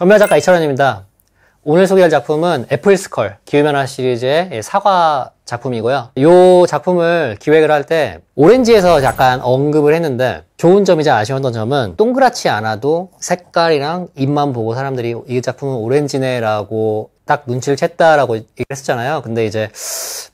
건멸 작가 이철원입니다. 오늘 소개할 작품은 애플스컬 기후변화 시리즈의 사과 작품이고요. 이 작품을 기획을 할 때 오렌지에서 약간 언급을 했는데 좋은 점이자 아쉬웠던 점은 동그랗지 않아도 색깔이랑 잎만 보고 사람들이 이 작품은 오렌지네 라고 딱 눈치를 챘다라고 얘기를 했었잖아요. 근데 이제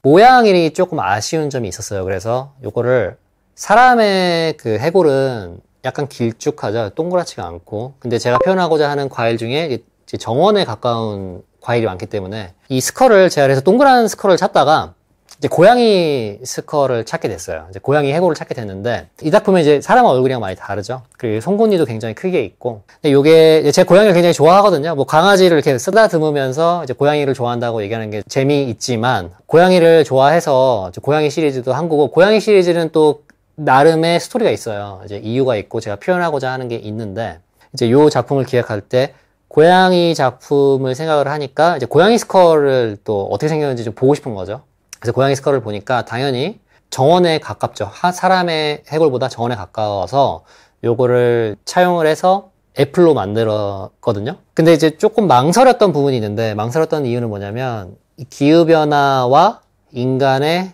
모양이 조금 아쉬운 점이 있었어요. 그래서 요거를 사람의 그 해골은 약간 길쭉하죠. 동그랗지가 않고. 근데 제가 표현하고자 하는 과일 중에 정원에 가까운 과일이 많기 때문에 이 스컬을 제가 그래서 동그란 스컬을 찾다가 이제 고양이 스컬을 찾게 됐어요. 이제 고양이 해골을 찾게 됐는데 이 작품은 이제 사람 얼굴이랑 많이 다르죠. 그리고 송곳니도 굉장히 크게 있고. 근데 요게 제 고양이를 굉장히 좋아하거든요. 뭐 강아지를 이렇게 쓰다듬으면서 이제 고양이를 좋아한다고 얘기하는 게 재미있지만 고양이를 좋아해서 고양이 시리즈도 한 거고 고양이 시리즈는 또 나름의 스토리가 있어요. 이제 이유가 있고 제가 표현하고자 하는 게 있는데 이제 요 작품을 기획할 때 고양이 작품을 생각을 하니까 이제 고양이 스컬을 또 어떻게 생겼는지 좀 보고 싶은 거죠. 그래서 고양이 스컬을 보니까 당연히 정원에 가깝죠. 사람의 해골보다 정원에 가까워서 요거를 차용을 해서 애플로 만들었거든요. 근데 이제 조금 망설였던 부분이 있는데 망설였던 이유는 뭐냐면 이 기후변화와 인간의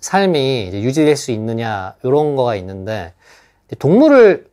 삶이 이제 유지될 수 있느냐 이런 거가 있는데 동물을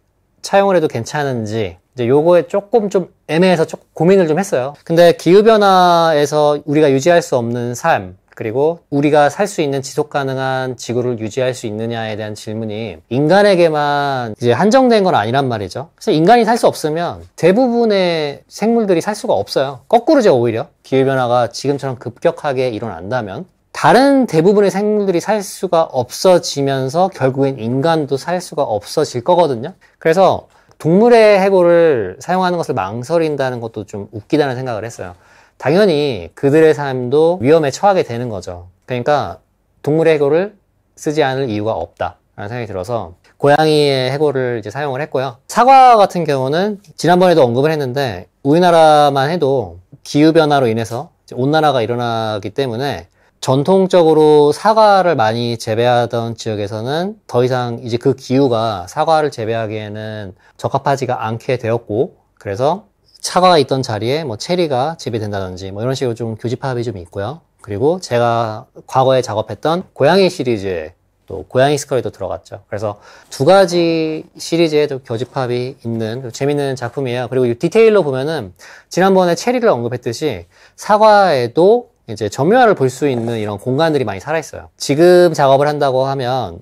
차용을 해도 괜찮은지 이제 요거에 조금 좀 애매해서 조금 고민을 좀 했어요. 근데 기후변화에서 우리가 유지할 수 없는 삶 그리고 우리가 살 수 있는 지속 가능한 지구를 유지할 수 있느냐에 대한 질문이 인간에게만 이제 한정된 건 아니란 말이죠. 그래서 인간이 살 수 없으면 대부분의 생물들이 살 수가 없어요. 거꾸로죠, 오히려. 기후변화가 지금처럼 급격하게 일어난다면 다른 대부분의 생물들이 살 수가 없어지면서 결국엔 인간도 살 수가 없어질 거거든요. 그래서 동물의 해골을 사용하는 것을 망설인다는 것도 좀 웃기다는 생각을 했어요. 당연히 그들의 삶도 위험에 처하게 되는 거죠. 그러니까 동물의 해골을 쓰지 않을 이유가 없다라는 생각이 들어서 고양이의 해골을 이제 사용을 했고요. 사과 같은 경우는 지난번에도 언급을 했는데 우리나라만 해도 기후변화로 인해서 온난화가 일어나기 때문에 전통적으로 사과를 많이 재배하던 지역에서는 더 이상 이제 그 기후가 사과를 재배하기에는 적합하지가 않게 되었고 그래서 사과가 있던 자리에 뭐 체리가 재배된다든지 뭐 이런 식으로 좀 교집합이 좀 있고요. 그리고 제가 과거에 작업했던 고양이 시리즈에 또 고양이 스컬이 들어갔죠. 그래서 두 가지 시리즈에도 교집합이 있는 재밌는 작품이에요. 그리고 이 디테일로 보면은 지난번에 체리를 언급했듯이 사과에도 이제 점유화를 볼 수 있는 이런 공간들이 많이 살아있어요. 지금 작업을 한다고 하면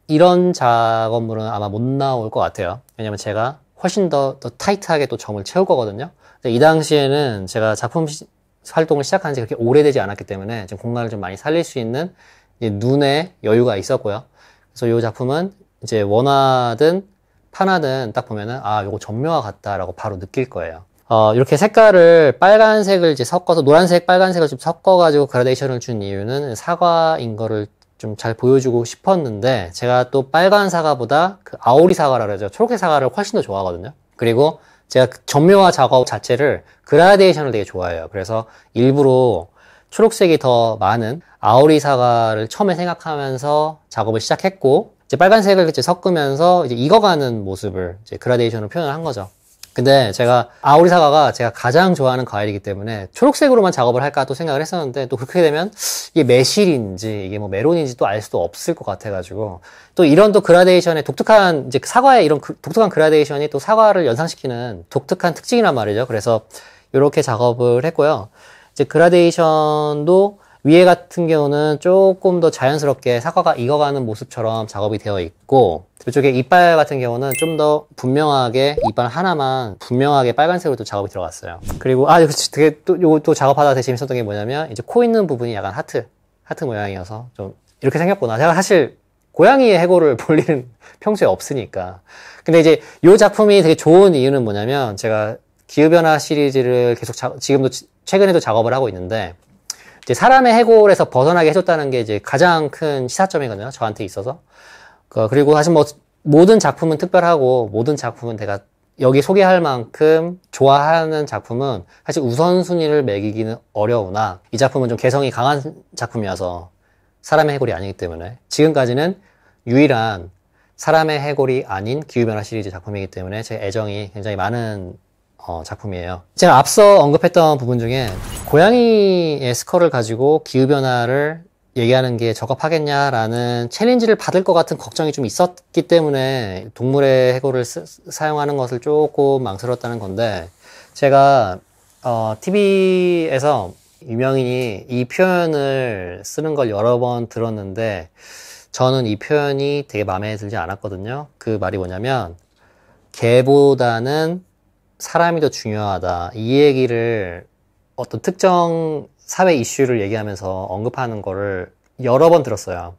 이런 작업물은 아마 못 나올 것 같아요. 왜냐면 제가 훨씬 더 타이트하게 또 점을 채울 거거든요. 근데 이 당시에는 제가 작품 활동을 시작한 지 그렇게 오래되지 않았기 때문에 좀 공간을 좀 많이 살릴 수 있는 눈의 여유가 있었고요. 그래서 이 작품은 이제 원화든 판화든 딱 보면은 아, 요거 점묘화 같다라고 바로 느낄 거예요. 이렇게 색깔을 빨간색을 이제 섞어서 노란색, 빨간색을 좀 섞어가지고 그라데이션을 준 이유는 사과인 거를 좀 잘 보여주고 싶었는데 제가 또 빨간 사과보다 그 아오리 사과라 그러죠. 초록색 사과를 훨씬 더 좋아하거든요. 그리고 제가 점묘화 작업 자체를 그라데이션을 되게 좋아해요. 그래서 일부러 초록색이 더 많은 아오리 사과를 처음에 생각하면서 작업을 시작했고 이제 빨간색을 이제 섞으면서 이제 익어가는 모습을 이제 그라데이션으로 표현을 한 거죠. 근데 제가 아오리 사과가 제가 가장 좋아하는 과일이기 때문에 초록색으로만 작업을 할까 또 생각을 했었는데 또 그렇게 되면 이게 매실인지 이게 뭐 메론인지 또 알 수도 없을 것 같아가지고 또 이런 또 그라데이션의 독특한 이제 사과의 이런 독특한 그라데이션이 또 사과를 연상시키는 독특한 특징이란 말이죠. 그래서 이렇게 작업을 했고요. 이제 그라데이션도 위에 같은 경우는 조금 더 자연스럽게 사과가 익어가는 모습처럼 작업이 되어 있고 이쪽에 이빨 같은 경우는 좀 더 분명하게 이빨 하나만 분명하게 빨간색으로 또 작업이 들어갔어요. 그리고 되게 또 요거 또 작업하다 되게 재밌었던 게 뭐냐면 이제 코 있는 부분이 약간 하트 모양이어서 좀 이렇게 생겼구나. 제가 사실 고양이의 해골을 볼 일은 평소에 없으니까. 근데 이제 요 작품이 되게 좋은 이유는 뭐냐면 제가 기후변화 시리즈를 계속 지금도 최근에도 작업을 하고 있는데 이제 사람의 해골에서 벗어나게 해줬다는 게 이제 가장 큰 시사점이거든요. 저한테 있어서. 그리고 사실 뭐 모든 작품은 특별하고 모든 작품은 내가 여기 소개할 만큼 좋아하는 작품은 사실 우선순위를 매기기는 어려우나 이 작품은 좀 개성이 강한 작품이어서 사람의 해골이 아니기 때문에 지금까지는 유일한 사람의 해골이 아닌 기후변화 시리즈 작품이기 때문에 제 애정이 굉장히 많은 작품이에요. 제가 앞서 언급했던 부분 중에 고양이의 스컬을 가지고 기후변화를 얘기하는 게 적합하겠냐라는 챌린지를 받을 것 같은 걱정이 좀 있었기 때문에 동물의 해골을 사용하는 것을 조금 망설였다는 건데, 제가 TV에서 유명인이 이 표현을 쓰는 걸 여러 번 들었는데 저는 이 표현이 되게 마음에 들지 않았거든요. 그 말이 뭐냐면, 개보다는 사람이 더 중요하다. 이 얘기를 어떤 특정 사회 이슈를 얘기하면서 언급하는 거를 여러 번 들었어요.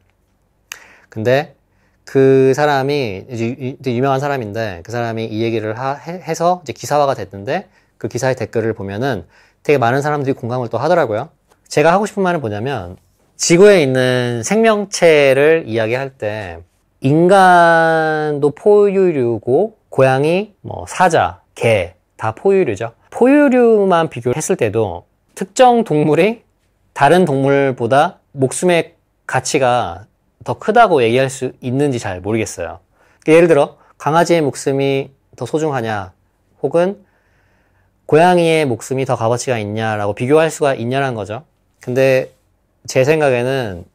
근데 그 사람이 이제 유명한 사람인데, 그 사람이 이 얘기를 해서 이제 기사화가 됐는데, 그 기사의 댓글을 보면은 되게 많은 사람들이 공감을 또 하더라고요. 제가 하고 싶은 말은 뭐냐면, 지구에 있는 생명체를 이야기할 때 인간도 포유류고 고양이, 사자, 개 다 포유류죠. 포유류만 비교했을 때도 특정 동물이 다른 동물보다 목숨의 가치가 더 크다고 얘기할 수 있는지 잘 모르겠어요. 예를 들어 강아지의 목숨이 더 소중하냐, 혹은 고양이의 목숨이 더 값어치가 있냐라고 비교할 수가 있냐는 거죠. 근데 제 생각에는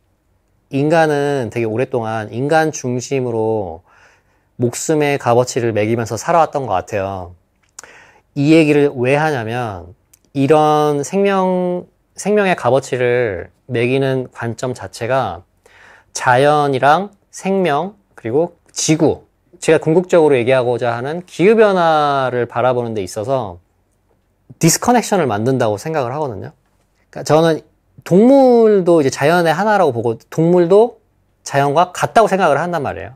인간은 되게 오랫동안 인간 중심으로 목숨의 값어치를 매기면서 살아왔던 것 같아요. 이 얘기를 왜 하냐면, 이런 생명의 값어치를 매기는 관점 자체가 자연이랑 생명, 그리고 지구, 제가 궁극적으로 얘기하고자 하는 기후변화를 바라보는 데 있어서 디스커넥션을 만든다고 생각을 하거든요. 그러니까 저는 동물도 이제 자연의 하나라고 보고, 동물도 자연과 같다고 생각을 한단 말이에요.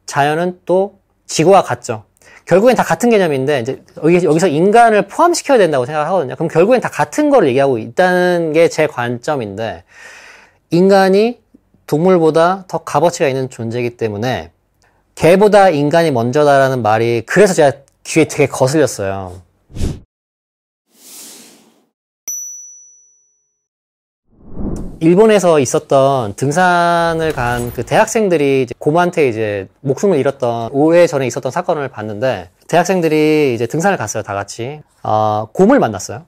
자연은 또 지구와 같죠. 결국엔 다 같은 개념인데, 이제 여기서 인간을 포함시켜야 된다고 생각하거든요. 그럼 결국엔 다 같은 걸 얘기하고 있다는 게 제 관점인데, 인간이 동물보다 더 값어치가 있는 존재이기 때문에 개보다 인간이 먼저다라는 말이, 그래서 제가 귀에 되게 거슬렸어요. 일본에서 있었던 등산을 간 그 대학생들이 이제 곰한테 이제 목숨을 잃었던 5회 전에 있었던 사건을 봤는데, 대학생들이 이제 등산을 갔어요, 다 같이. 곰을 만났어요.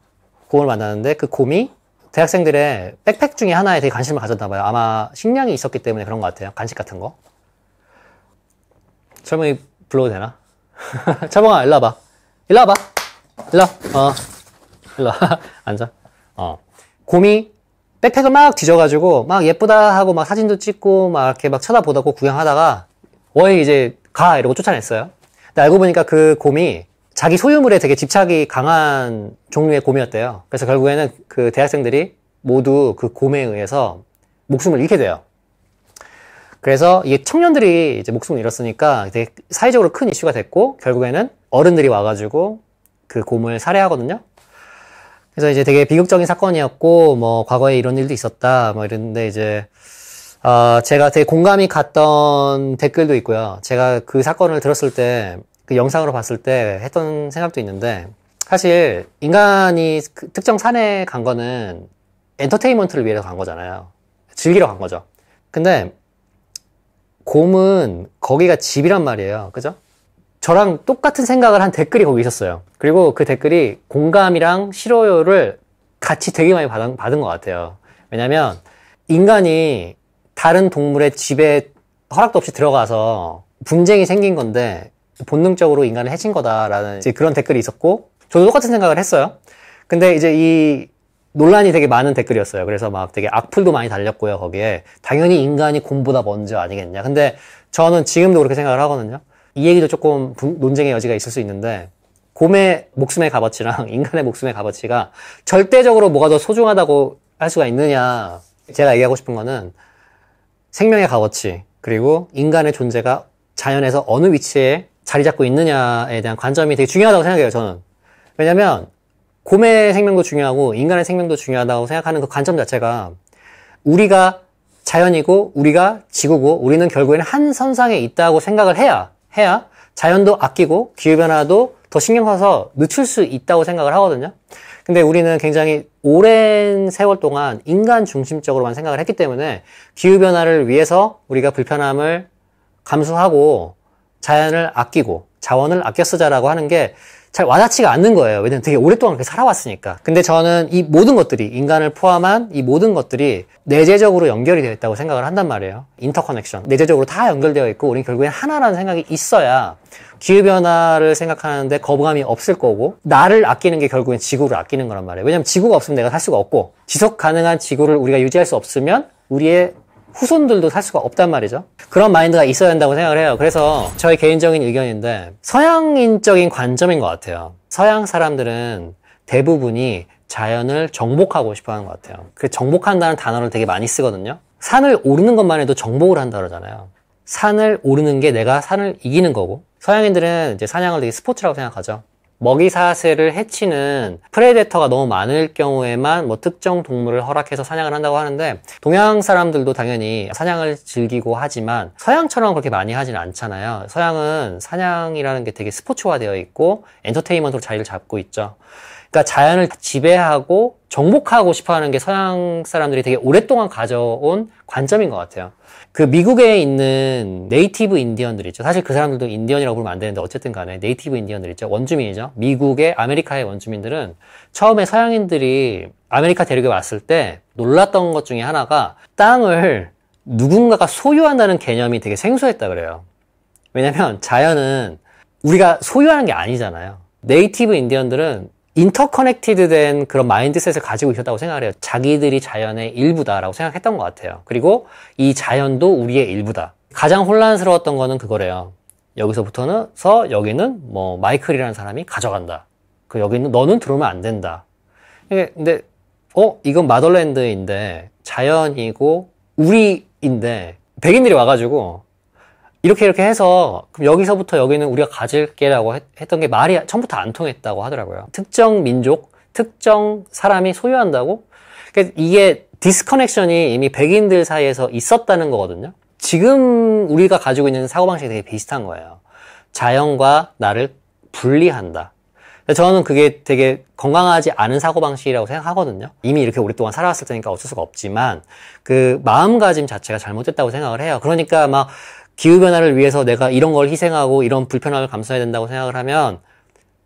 곰을 만났는데 그 곰이 대학생들의 백팩 중에 하나에 되게 관심을 가졌나 봐요. 아마 식량이 있었기 때문에 그런 것 같아요. 간식 같은 거. 철봉이 불러도 되나? 철봉아, 일로 와봐. 일로 와봐. 일로 와. 일로 와. 앉아. 곰이 백팩을 막 뒤져가지고 막 예쁘다 하고 막 사진도 찍고 막 이렇게 막 쳐다보다고 구경하다가 어이 이제 가 이러고 쫓아냈어요. 근데 알고 보니까 그 곰이 자기 소유물에 되게 집착이 강한 종류의 곰이었대요. 그래서 결국에는 그 대학생들이 모두 그 곰에 의해서 목숨을 잃게 돼요. 그래서 이게 청년들이 이제 목숨을 잃었으니까 되게 사회적으로 큰 이슈가 됐고, 결국에는 어른들이 와가지고 그 곰을 살해하거든요. 그래서 이제 되게 비극적인 사건이었고, 과거에 이런 일도 있었다, 이랬는데, 이제, 제가 되게 공감이 갔던 댓글도 있고요. 제가 그 사건을 들었을 때, 그 영상으로 봤을 때 했던 생각도 있는데, 사실, 인간이 그 특정 산에 간 거는 엔터테인먼트를 위해서 간 거잖아요. 즐기러 간 거죠. 근데, 곰은 거기가 집이란 말이에요. 그죠? 저랑 똑같은 생각을 한 댓글이 거기 있었어요. 그리고 그 댓글이 공감이랑 싫어요를 같이 되게 많이 받은 것 같아요. 왜냐면 인간이 다른 동물의 집에 허락도 없이 들어가서 분쟁이 생긴 건데 본능적으로 인간을 해친 거다라는 이제 그런 댓글이 있었고, 저도 똑같은 생각을 했어요. 근데 이제 이 논란이 되게 많은 댓글이었어요. 그래서 막 되게 악플도 많이 달렸고요, 거기에. 당연히 인간이 곰보다 먼저 아니겠냐. 근데 저는 지금도 그렇게 생각을 하거든요. 이 얘기도 조금 논쟁의 여지가 있을 수 있는데, 곰의 목숨의 값어치랑 인간의 목숨의 값어치가 절대적으로 뭐가 더 소중하다고 할 수가 있느냐. 제가 얘기하고 싶은 거는 생명의 값어치, 그리고 인간의 존재가 자연에서 어느 위치에 자리 잡고 있느냐에 대한 관점이 되게 중요하다고 생각해요, 저는. 왜냐면 곰의 생명도 중요하고 인간의 생명도 중요하다고 생각하는 그 관점 자체가, 우리가 자연이고 우리가 지구고 우리는 결국에는 한 선상에 있다고 생각을 해야 자연도 아끼고 기후변화도 더 신경 써서 늦출 수 있다고 생각을 하거든요. 근데 우리는 굉장히 오랜 세월 동안 인간 중심적으로만 생각을 했기 때문에 기후변화를 위해서 우리가 불편함을 감수하고 자연을 아끼고 자원을 아껴 쓰자라고 하는 게 잘 와닿지가 않는 거예요. 왜냐면 되게 오랫동안 그렇게 살아왔으니까. 근데 저는 이 모든 것들이, 인간을 포함한 이 모든 것들이 내재적으로 연결이 되어 있다고 생각을 한단 말이에요. 인터커넥션. 내재적으로 다 연결되어 있고, 우리는 결국엔 하나라는 생각이 있어야 기후변화를 생각하는데 거부감이 없을 거고, 나를 아끼는 게 결국엔 지구를 아끼는 거란 말이에요. 왜냐면 지구가 없으면 내가 살 수가 없고, 지속 가능한 지구를 우리가 유지할 수 없으면 우리의 후손들도 살 수가 없단 말이죠. 그런 마인드가 있어야 된다고 생각을 해요. 그래서 저의 개인적인 의견인데, 서양인적인 관점인 것 같아요. 서양 사람들은 대부분이 자연을 정복하고 싶어 하는 것 같아요. 그 정복한다는 단어를 되게 많이 쓰거든요. 산을 오르는 것만 해도 정복을 한다 그러잖아요. 산을 오르는 게 내가 산을 이기는 거고, 서양인들은 이제 사냥을 되게 스포츠라고 생각하죠. 먹이 사슬을 해치는 프레데터가 너무 많을 경우에만 뭐 특정 동물을 허락해서 사냥을 한다고 하는데, 동양 사람들도 당연히 사냥을 즐기고 하지만 서양처럼 그렇게 많이 하지는 않잖아요. 서양은 사냥이라는 게 되게 스포츠화되어 있고 엔터테인먼트로 자리를 잡고 있죠. 그러니까 자연을 지배하고 정복하고 싶어하는 게 서양 사람들이 되게 오랫동안 가져온 관점인 것 같아요. 그 미국에 있는 네이티브 인디언들 있죠. 사실 그 사람들도 인디언이라고 부르면 안 되는데 어쨌든 간에 네이티브 인디언들 있죠. 원주민이죠. 미국의 아메리카의 원주민들은 처음에 서양인들이 아메리카 대륙에 왔을 때 놀랐던 것 중에 하나가 땅을 누군가가 소유한다는 개념이 되게 생소했다 그래요. 왜냐면 자연은 우리가 소유하는 게 아니잖아요. 네이티브 인디언들은 인터커넥티드 된 그런 마인드셋을 가지고 있었다고 생각을 해요. 자기들이 자연의 일부다라고 생각했던 것 같아요. 그리고 이 자연도 우리의 일부다. 가장 혼란스러웠던 거는 그거래요. 여기서부터는 여기는 뭐 마이클이라는 사람이 가져간다. 그 여기는 너는 들어오면 안 된다. 근데 이건 마덜랜드인데 자연이고 우리인데 백인들이 와가지고 이렇게 해서 그럼 여기서부터 여기는 우리가 가질게라고 했던 게 말이 처음부터 안 통했다고 하더라고요. 특정 민족, 특정 사람이 소유한다고? 그러니까 이게 디스커넥션이 이미 백인들 사이에서 있었다는 거거든요. 지금 우리가 가지고 있는 사고방식이 되게 비슷한 거예요. 자연과 나를 분리한다. 저는 그게 되게 건강하지 않은 사고방식이라고 생각하거든요. 이미 이렇게 오랫동안 살아왔을 테니까 어쩔 수가 없지만 그 마음가짐 자체가 잘못됐다고 생각을 해요. 그러니까 막 기후변화를 위해서 내가 이런 걸 희생하고 이런 불편함을 감수해야 된다고 생각을 하면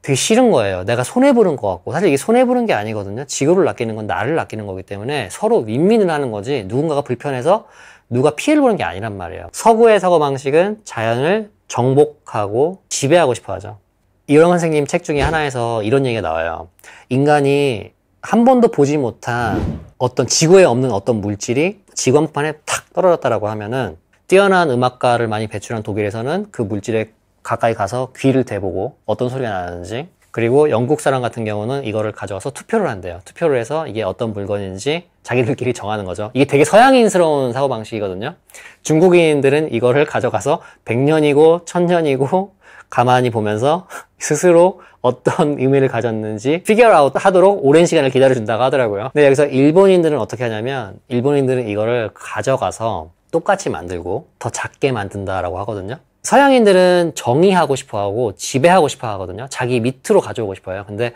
되게 싫은 거예요. 내가 손해보는 것 같고. 사실 이게 손해보는 게 아니거든요. 지구를 아끼는 건 나를 아끼는 거기 때문에 서로 윈윈을 하는 거지 누군가가 불편해서 누가 피해를 보는 게 아니란 말이에요. 서구의 사고방식은 자연을 정복하고 지배하고 싶어 하죠. 이영 선생님 책 중에 하나에서 이런 얘기가 나와요. 인간이 한 번도 보지 못한 어떤 지구에 없는 어떤 물질이 지구 한복판에 탁 떨어졌다라고 하면은 뛰어난 음악가를 많이 배출한 독일에서는 그 물질에 가까이 가서 귀를 대보고 어떤 소리가 나는지, 그리고 영국 사람 같은 경우는 이거를 가져와서 투표를 한대요. 투표를 해서 이게 어떤 물건인지 자기들끼리 정하는 거죠. 이게 되게 서양인스러운 사고방식이거든요. 중국인들은 이거를 가져가서 100년이고 1000년이고 가만히 보면서 스스로 어떤 의미를 가졌는지 피겨 아웃 하도록 오랜 시간을 기다려준다고 하더라고요. 근데 여기서 일본인들은 어떻게 하냐면, 일본인들은 이거를 가져가서 똑같이 만들고 더 작게 만든다라고 하거든요. 서양인들은 정의하고 싶어하고 지배하고 싶어하거든요. 자기 밑으로 가져오고 싶어요. 근데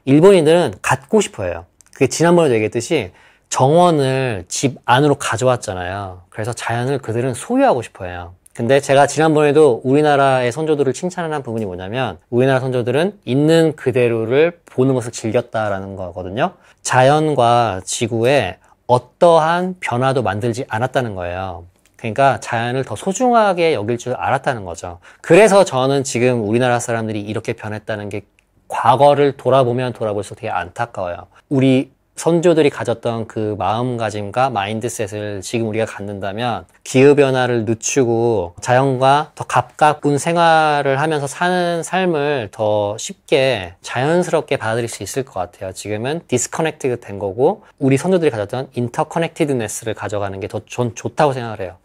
일본인들은 갖고 싶어해요. 그게 지난번에도 얘기했듯이 정원을 집 안으로 가져왔잖아요. 그래서 자연을 그들은 소유하고 싶어해요. 근데 제가 지난번에도 우리나라의 선조들을 칭찬한 부분이 뭐냐면, 우리나라 선조들은 있는 그대로를 보는 것을 즐겼다라는 거거든요. 자연과 지구에 어떠한 변화도 만들지 않았다는 거예요. 그러니까 자연을 더 소중하게 여길 줄 알았다는 거죠. 그래서 저는 지금 우리나라 사람들이 이렇게 변했다는 게 과거를 돌아보면 돌아볼수록 되게 안타까워요. 우리 선조들이 가졌던 그 마음가짐과 마인드셋을 지금 우리가 갖는다면 기후변화를 늦추고 자연과 더 가까운 생활을 하면서 사는 삶을 더 쉽게 자연스럽게 받아들일 수 있을 것 같아요. 지금은 디스커넥티드 된 거고 우리 선조들이 가졌던 인터커넥티드네스를 가져가는 게 더 좋다고 생각을 해요.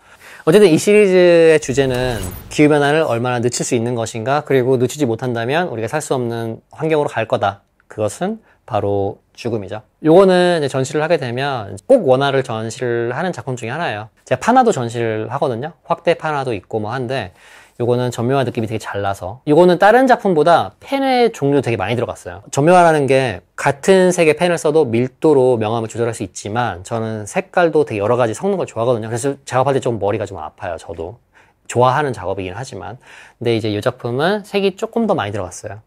어쨌든 이 시리즈의 주제는 기후변화를 얼마나 늦출 수 있는 것인가, 그리고 늦추지 못한다면 우리가 살 수 없는 환경으로 갈 거다. 그것은 바로 죽음이죠. 요거는 이제 전시를 하게 되면 꼭 원화를 전시를 하는 작품 중에 하나예요. 제가 판화도 전시를 하거든요. 확대 판화도 있고 뭐 한데, 요거는 전묘화 느낌이 되게 잘 나서, 요거는 다른 작품보다 펜의 종류 되게 많이 들어갔어요. 전묘화라는 게 같은 색의 펜을 써도 밀도로 명암을 조절할 수 있지만, 저는 색깔도 되게 여러 가지 섞는 걸 좋아하거든요. 그래서 작업할 때 좀 머리가 좀 아파요. 저도 좋아하는 작업이긴 하지만. 근데 이제 이 작품은 색이 조금 더 많이 들어갔어요.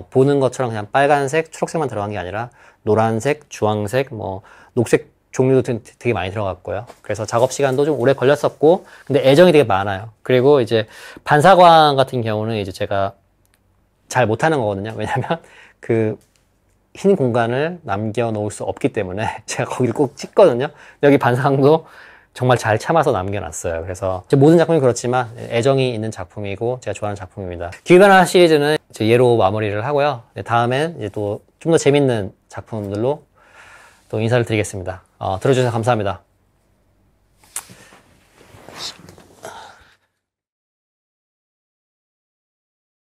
보는 것처럼 그냥 빨간색, 초록색만 들어간 게 아니라 노란색, 주황색, 뭐 녹색 종류도 되게 많이 들어갔고요. 그래서 작업 시간도 좀 오래 걸렸었고, 근데 애정이 되게 많아요. 그리고 이제 반사광 같은 경우는 이제 제가 잘 못하는 거거든요. 왜냐면 그 흰 공간을 남겨 놓을 수 없기 때문에 제가 거기를 꼭 찍거든요. 여기 반사광도 정말 잘 참아서 남겨놨어요. 그래서 모든 작품이 그렇지만 애정이 있는 작품이고 제가 좋아하는 작품입니다. 기후변화 시리즈는 이제 얘로 마무리를 하고요. 다음엔 이제 또 좀 더 재밌는 작품들로 또 인사를 드리겠습니다. 들어주셔서 감사합니다.